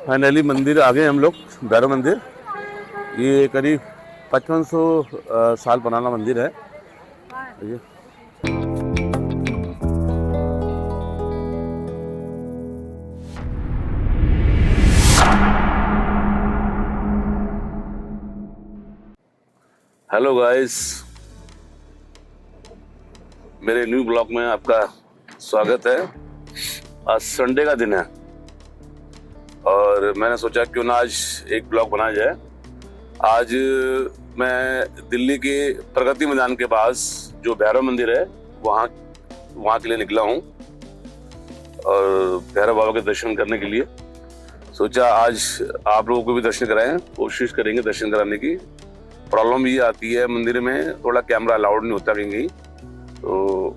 Finally मंदिर आ गए हम लोग, भैरव मंदिर। ये करीब 5500 साल पुराना मंदिर है ये। हेलो गाइस, मेरे न्यू ब्लॉग में आपका स्वागत है। आज संडे का दिन है और मैंने सोचा क्यों ना आज एक ब्लॉग बनाया जाए। आज मैं दिल्ली के प्रगति मैदान के पास जो भैरव मंदिर है वहाँ के लिए निकला हूँ और भैरव बाबा के दर्शन करने के लिए सोचा आज आप लोगों को भी दर्शन कराएं। कोशिश करेंगे दर्शन कराने की। प्रॉब्लम ये आती है मंदिर में थोड़ा कैमरा अलाउड नहीं होता कहीं, तो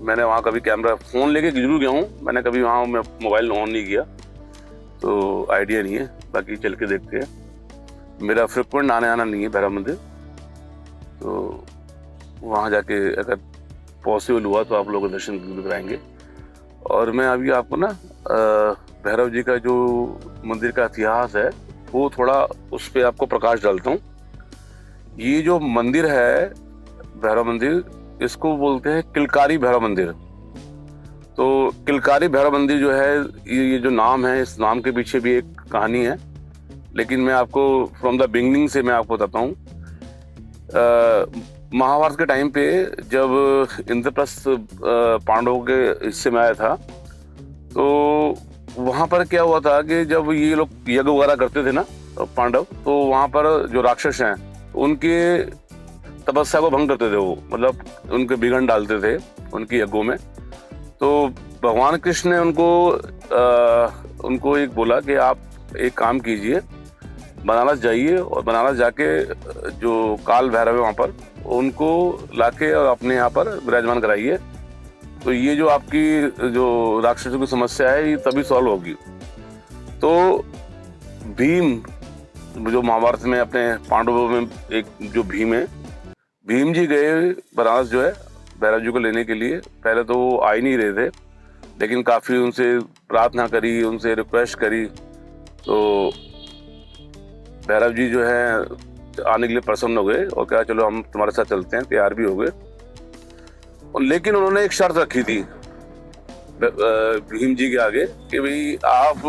मैंने वहाँ कभी कैमरा फ़ोन लेके जरूर गया हूँ, मैंने कभी वहाँ मोबाइल ऑन नहीं किया तो आइडिया नहीं है। बाकी चल के देखते हैं। मेरा फ्रिक्वेंट आने आना नहीं है भैरव मंदिर, तो वहाँ जाके अगर पॉसिबल हुआ तो आप लोगों को दर्शन जरूर कराएंगे। और मैं अभी आपको ना भैरव जी का जो मंदिर का इतिहास है वो थोड़ा उस पर आपको प्रकाश डालता हूँ। ये जो मंदिर है भैरव मंदिर, इसको बोलते हैं किलकारी भैरव मंदिर। तो किलकारी भैरव मंदिर जो है, ये जो नाम है, इस नाम के पीछे भी एक कहानी है, लेकिन मैं आपको फ्रॉम द बिगनिंग से मैं आपको बताता हूँ। महाभारत के टाइम पे जब इंद्रप्रस्थ पांडवों के हिस्से में आया था, तो वहाँ पर क्या हुआ था कि जब ये लोग यज्ञ वगैरह करते थे ना पांडव, तो वहाँ पर जो राक्षस हैं उनके तपस्या को भंग करते थे वो, मतलब उनके विघ्न डालते थे उनकी यज्ञों में। तो भगवान कृष्ण ने उनको एक बोला कि आप एक काम कीजिए, बनारस जाइए और बनारस जाके जो काल भैरव है वहाँ पर उनको लाके और अपने यहाँ पर विराजमान कराइए, तो ये जो आपकी जो राक्षसों की समस्या है ये तभी सॉल्व होगी। तो भीम, जो महाभारत में अपने पांडवों में एक जो भीम है, भीम जी गए बनारस जो है भैरव जी को लेने के लिए। पहले तो वो आ ही नहीं रहे थे, लेकिन काफ़ी उनसे प्रार्थना करी, उनसे रिक्वेस्ट करी, तो भैरव जी जो है आने के लिए प्रसन्न हो गए और कहा चलो हम तुम्हारे साथ चलते हैं, तैयार भी हो गए। लेकिन उन्होंने एक शर्त रखी थी भीम जी के आगे कि भाई आप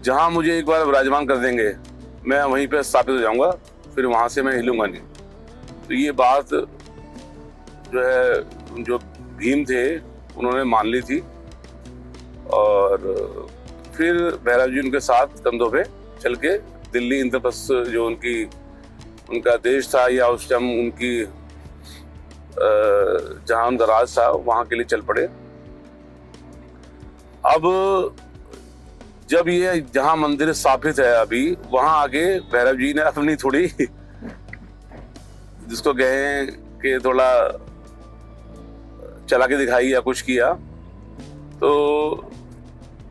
जहाँ मुझे एक बार विराजमान कर देंगे मैं वहीं पे स्थापित हो जाऊंगा, फिर वहाँ से मैं हिलूंगा नहीं। तो ये बात जो है जो भीम थे उन्होंने मान ली थी और फिर भैरव जी उनके साथ कंधों पे चल के दिल्ली इंद्रप्रस्थ जो उनका देश था, या उस टाइम उनकी जहाँ उनका राज था वहाँ के लिए चल पड़े। अब जब ये जहाँ मंदिर स्थापित है अभी, वहाँ आगे भैरव जी ने अपनी थोड़ी जिसको कहें कि थोड़ा चला के दिखाई या कुछ किया, तो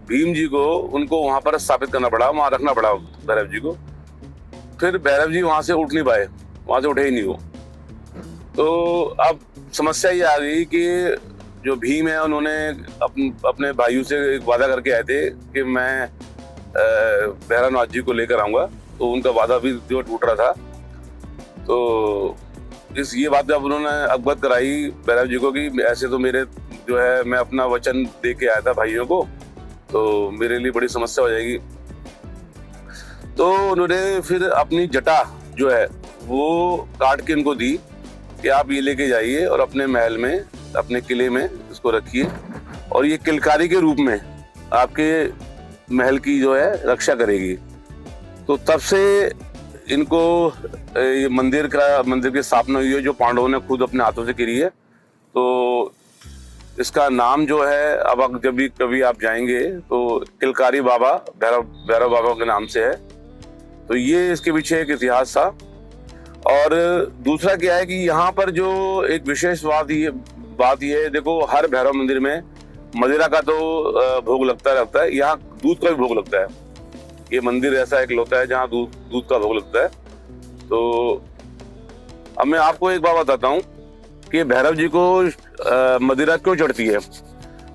भीम जी को उनको वहाँ पर स्थापित करना पड़ा, वहाँ रखना पड़ा भैरव जी को। फिर भैरव जी वहाँ से उठ नहीं पाए, वहाँ से उठे ही नहीं वो। तो अब समस्या ये आ गई कि जो भीम है उन्होंने अपने भाइयों से एक वादा करके आए थे कि मैं भैरवनाथ जी को लेकर आऊँगा, तो उनका वादा भी जो टूट रहा था। तो ये बात जब उन्होंने अवगत कराई भैरव जी को कि ऐसे तो मेरे जो है मैं अपना वचन दे के आया था भाइयों को, तो मेरे लिए बड़ी समस्या हो जाएगी। तो उन्होंने फिर अपनी जटा जो है वो काट के उनको दी कि आप ये लेके जाइए और अपने महल में, अपने किले में इसको रखिए, और ये किलकारी के रूप में आपके महल की जो है रक्षा करेगी। तो तब से इनको ये मंदिर की स्थापना हुई है, जो पांडवों ने खुद अपने हाथों से करी है। तो इसका नाम जो है, अब जब भी कभी आप जाएंगे तो किलकारी बाबा, भैरव बाबा के नाम से है। तो ये इसके पीछे एक इतिहास था। और दूसरा क्या है कि यहाँ पर जो एक विशेष बात ये है, देखो हर भैरव मंदिर में मदिरा का तो भोग लगता है, यहाँ दूध का भी भोग लगता है। ये मंदिर ऐसा एक होता है जहाँ दूध का भोग लगता है। तो अब मैं आपको एक बात बताता हूँ कि भैरव जी को मदिरा क्यों चढ़ती है।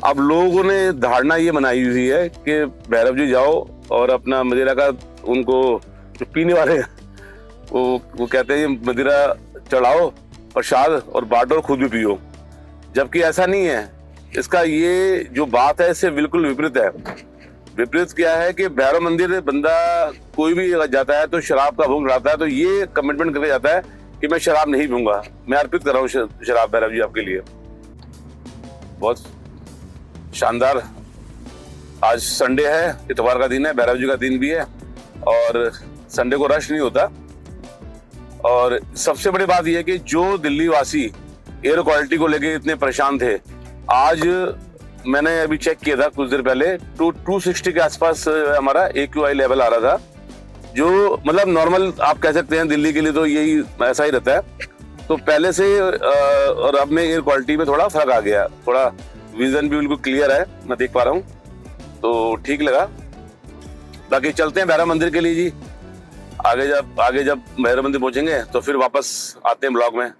अब लोगों ने धारणा ये बनाई हुई है कि भैरव जी जाओ और अपना मदिरा का उनको जो पीने वाले वो कहते हैं मदिरा चढ़ाओ प्रसाद और बांटो और खुद भी पियो, जबकि ऐसा नहीं है। इसका ये जो बात है इससे बिल्कुल विपरीत है। विपरीत क्या है कि भैरव मंदिर बंदा कोई भी जाता है तो शराब का भोग चढ़ाता है तो ये कमिटमेंट करके जाता है कि मैं शराब नहीं पीऊंगा, मैं अर्पित कर रहा हूँ शराब भैरव जी आपके लिए। बहुत शानदार। आज संडे है, इतवार का दिन है, भैरव जी का दिन भी है और संडे को रश नहीं होता। और सबसे बड़ी बात यह है कि जो दिल्ली वासी एयर क्वालिटी को लेके इतने परेशान थे, आज मैंने अभी चेक किया था कुछ देर पहले, 260 के आसपास हमारा AQI लेवल आ रहा था, जो मतलब नॉर्मल आप कह सकते हैं दिल्ली के लिए तो यही ऐसा ही रहता है। तो पहले से और अब में एयर क्वालिटी में थोड़ा फर्क आ गया, थोड़ा विजन भी बिल्कुल क्लियर है, मैं देख पा रहा हूँ, तो ठीक लगा। बाकी चलते हैं भैरव मंदिर के लिए जी। आगे जब भैरव मंदिर पहुंचेंगे तो फिर वापस आते हैं ब्लॉग में।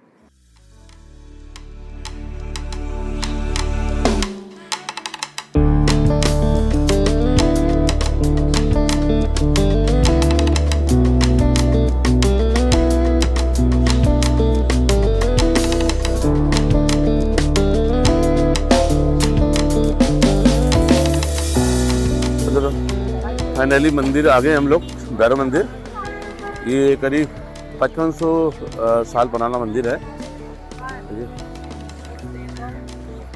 फाइनली मंदिर आ गए हम लोग, भैरव मंदिर। ये करीब 5500 साल पुराना मंदिर है।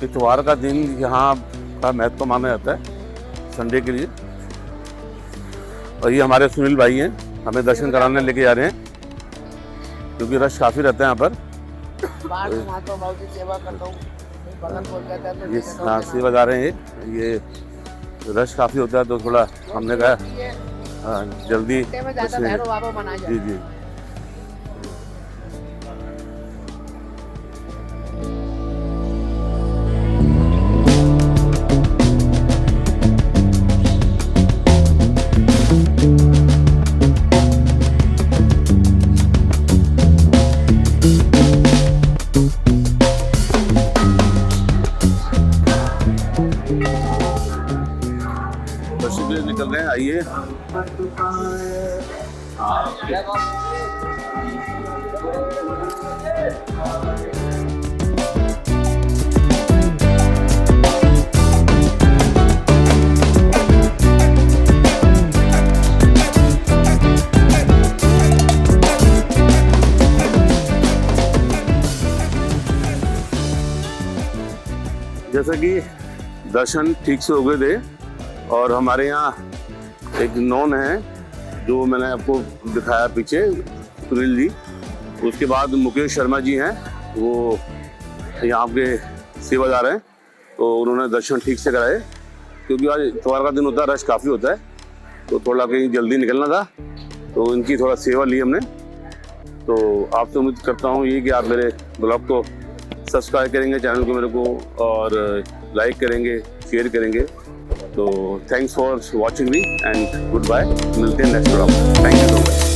इतवार का दिन यहाँ का महत्व माना जाता है संडे के लिए। और ये हमारे सुनील भाई हैं, हमें दर्शन कराने लेके जा रहे हैं क्योंकि रश काफ़ी रहता है यहाँ पर। ये सेवा जा रहे हैं, ये रश काफ़ी होता है तो थोड़ा हमने कहा जल्दी जी जी। निकल रहे हैं, आइए। जैसा कि दर्शन ठीक से हो गए थे और हमारे यहाँ एक नॉन है जो मैंने आपको दिखाया पीछे, सुनील जी। उसके बाद मुकेश शर्मा जी हैं, वो यहाँ के सेवादार हैं, तो उन्होंने दर्शन ठीक से कराए क्योंकि आज इतवार का दिन होता है, रश काफ़ी होता है, तो थोड़ा कहीं जल्दी निकलना था, तो इनकी थोड़ा सेवा ली हमने। तो आपसे उम्मीद करता हूँ ये कि आप मेरे ब्लॉग को सब्सक्राइब करेंगे, चैनल को मेरे को, और लाइक करेंगे, शेयर करेंगे। तो thanks for watching me and goodbye. मिलते हैं next blog. Thank you so much.